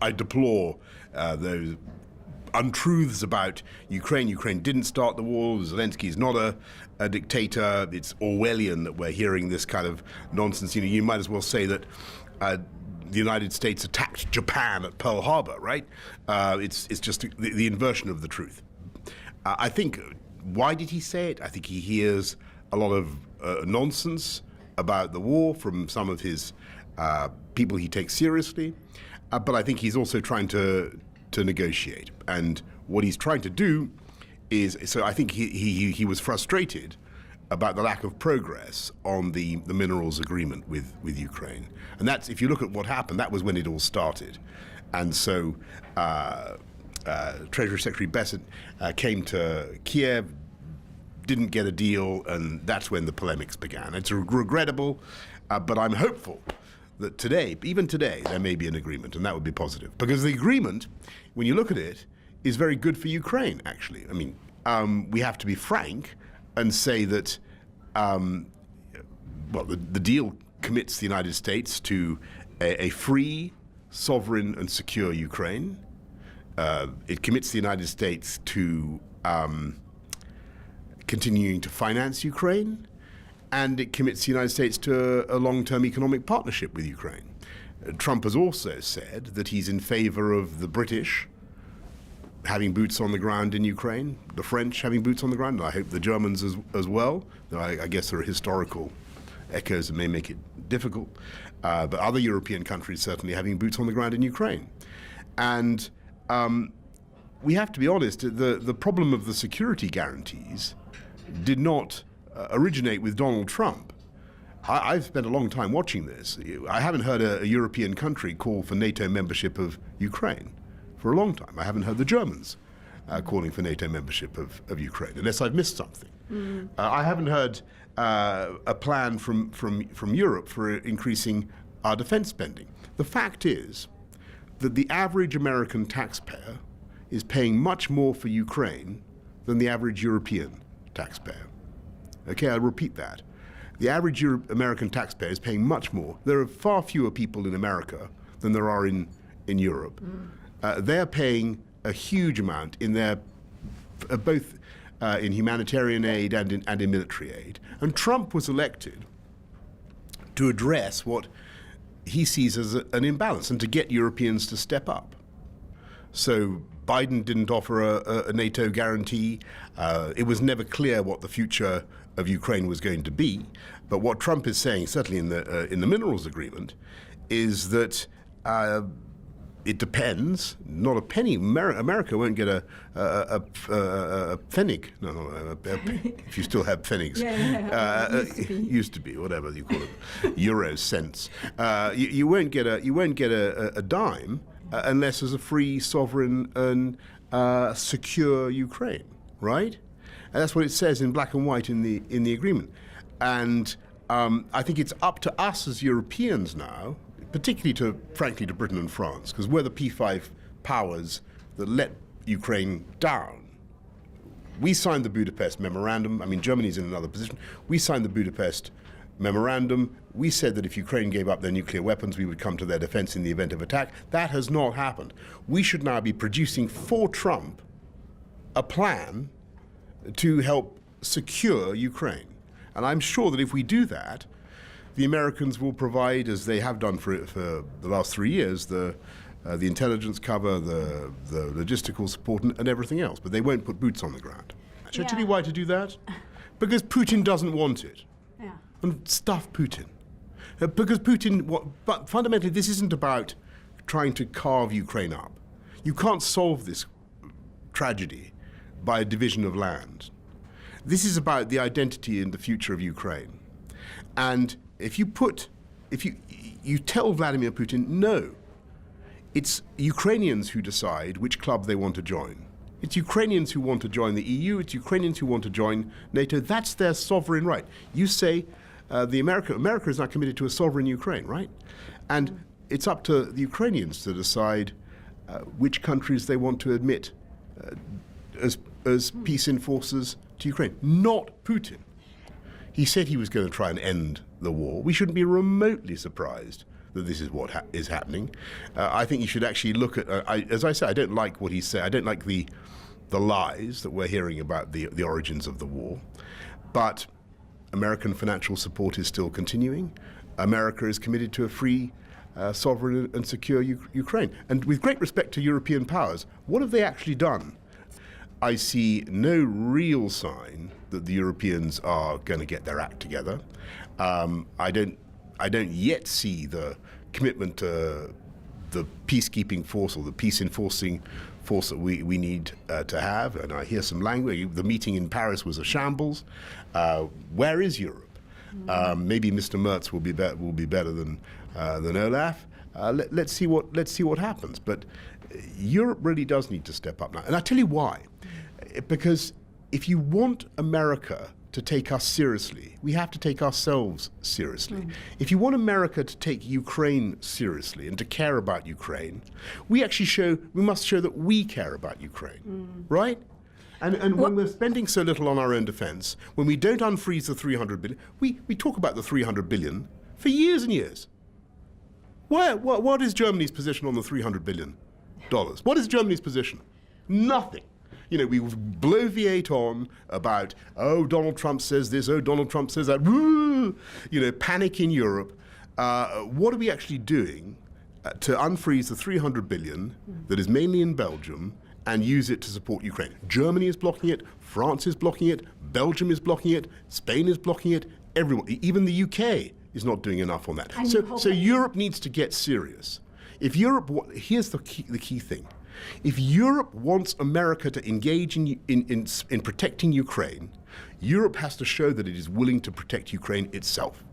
I deplore those untruths about Ukraine. Ukraine didn't start the war. Zelensky is not a dictator. It's Orwellian that we're hearing this kind of nonsense. You know, you might as well say that the United States attacked Japan at Pearl Harbor, right? It's just the inversion of the truth. I think, why did he say it? I think he hears a lot of nonsense about the war from some of his people he takes seriously. But I think he's also trying to negotiate. And what he's trying to do is, so I think he was frustrated about the lack of progress on the minerals agreement with Ukraine. And that's, if you look at what happened, that was when it all started. And so Treasury Secretary Besant came to Kyiv, didn't get a deal, and that's when the polemics began. It's regrettable, but I'm hopeful that today, even today, there may be an agreement, and that would be positive. Because the agreement, when you look at it, is very good for Ukraine, actually. I mean, we have to be frank and say that, well, the deal commits the United States to a free, sovereign, and secure Ukraine. It commits the United States to continuing to finance Ukraine, and it commits the United States to a long-term economic partnership with Ukraine. Trump has also said that he's in favor of the British having boots on the ground in Ukraine, the French having boots on the ground, and I hope the Germans as well. Though I guess there are historical echoes that may make it difficult. But other European countries certainly having boots on the ground in Ukraine. And we have to be honest, the problem of the security guarantees did not originate with Donald Trump. I've spent a long time watching this. I haven't heard a European country call for NATO membership of Ukraine for a long time. I haven't heard the Germans calling for NATO membership of Ukraine, unless I've missed something. I haven't heard a plan from Europe for increasing our defense spending. The fact is that the average American taxpayer is paying much more for Ukraine than the average European taxpayer. Okay, I'll repeat that. The average American taxpayer is paying much more. There are far fewer people in America than there are in Europe. They're paying a huge amount in their, both in humanitarian aid and in military aid. And Trump was elected to address what he sees as an imbalance and to get Europeans to step up. So Biden didn't offer a NATO guarantee. It was never clear what the future of Ukraine was going to be. But what Trump is saying, certainly in the minerals agreement, is that it depends, not a penny. America won't get a pfennig. No, if you still have pfennigs. Used to be, whatever you call it, euro cents. You won't get a dime unless there's a free, sovereign, and secure Ukraine, right? And that's what it says in black and white in the agreement. And I think it's up to us as Europeans now, particularly frankly to Britain and France, because we're the P5 powers that let Ukraine down. We signed the Budapest Memorandum. I mean, Germany's in another position. We signed the Budapest Memorandum. We said that if Ukraine gave up their nuclear weapons, we would come to their defense in the event of attack. That has not happened. We should now be producing for Trump a plan to help secure Ukraine. And I'm sure that if we do that, the Americans will provide, as they have done for the last 3 years, the intelligence cover, the logistical support, and everything else. But they won't put boots on the ground. Should I tell you why to do that? Because Putin doesn't want it. Yeah. And stuff Putin. Because Putin, but fundamentally, this isn't about trying to carve Ukraine up. You can't solve this tragedy by a division of land. This is about the identity and the future of Ukraine. And if you tell Vladimir Putin, no, it's Ukrainians who decide which club they want to join. It's Ukrainians who want to join the EU, it's Ukrainians who want to join NATO. That's their sovereign right. You say America is not committed to a sovereign Ukraine, right? And it's up to the Ukrainians to decide which countries they want to admit as peace enforcers to Ukraine, not Putin. He said he was going to try and end the war. We shouldn't be remotely surprised that that this is what is happening. I think you should actually look at, as I said, I don't like what he said. I don't like the lies that we're hearing about the origins of the war. But American financial support is still continuing. America is committed to a free, sovereign and secure Ukraine. And with great respect to European powers, what have they actually done? I see no real sign that the Europeans are going to get their act together. I don't yet see the commitment to the peacekeeping force or the peace-enforcing force that we need to have. And I hear some language. The meeting in Paris was a shambles. Where is Europe? Maybe Mr. Merz will be better than Olaf. Let's see what happens. But Europe really does need to step up now. And I tell you why. Because if you want America to take us seriously, we have to take ourselves seriously. If you want America to take Ukraine seriously and to care about Ukraine, we must show that we care about Ukraine, right? And when we're spending so little on our own defense, when we don't unfreeze the 300 billion, we talk about the 300 billion for years and years. What is Germany's position on the $300 billion? What is Germany's position? Nothing. You know, we bloviate on about, oh, Donald Trump says this, oh, Donald Trump says that, woo! You know, panic in Europe. What are we actually doing to unfreeze the 300 billion that is mainly in Belgium and use it to support Ukraine? Germany is blocking it, France is blocking it, Belgium is blocking it, Spain is blocking it, everyone, even the UK is not doing enough on that. So Europe needs to get serious. If Europe, here's the key thing. If Europe wants America to engage in protecting Ukraine, Europe has to show that it is willing to protect Ukraine itself.